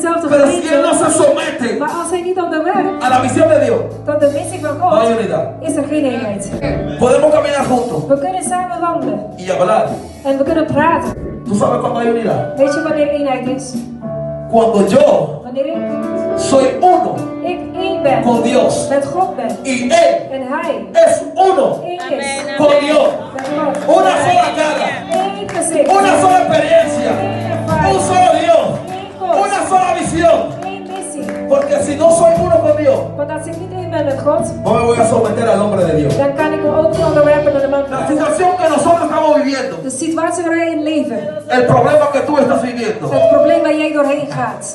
dezelfde Pero si él no gemeente. se somete Maar als hij niet onderwerpt a la visión de Dios, tot de missie van no hay God, unidad. is er geen eenheid. Podemos caminar juntos We kunnen samen wandelen y hablar. en we kunnen praten. ¿Tú sabes cuándo hay unidad? Weet je wanneer eenheid is? Cuando yo Wanneer soy uno ik één ben, con Dios met God ben y Él en Hij es uno één is con Dios. met God. Una sola cara, Eén gezicht, una sola experiencia, één un ervaring, solo Dios, één God, una sola visión. één missie. Porque si no soy uno con Dios, Want als ik niet één ben met God, no me voy a someter al hombre de Dios. dan kan ik me ook niet onderwerpen aan de man van La God. situación que nosotros estamos viviendo, De situatie waar wij in leven, el problema que tú estás viviendo, het probleem waar jij doorheen gaat.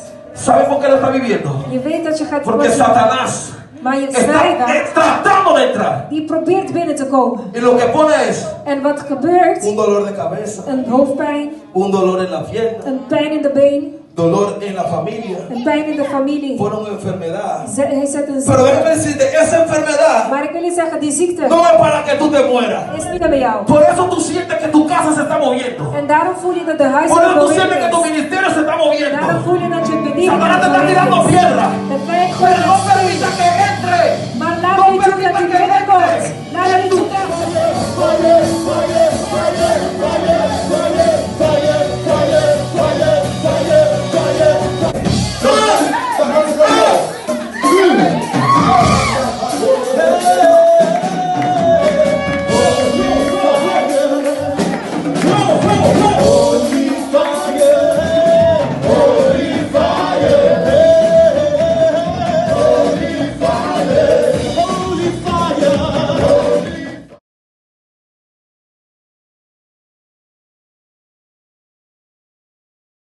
¿sabes por qué lo estás viviendo? Je weet dat je gaat Porque worstelen, Satanás maar je está strijder, tratando de entrar. die probeert binnen te komen. Y lo que pone es En wat gebeurt? un dolor de cabeza, Een hoofdpijn, un dolor en la pierna, een pijn in de been, dolor en la familia, een pijn in de familie. por una enfermedad. Hij zet een Pero déjame ziekte. decirte, esa enfermedad Maar ik wil je zeggen, die ziekte no es para que tú te mueras. is niet bij jou. Por eso tú sientes que tu casa se está moviendo. En daarom voel je dat de huis Por aan eso het tú sientes que tu bewegen is. ministerio se está Daarom moviendo. voel je dat je bediening aan Satanás te het está tirando bewegen is. piedra. Het werkt Pero no gewoon. permita que entre. Maar laat No niet toe dat permita hij que binnenkomt. entre Laat hem niet en tu toe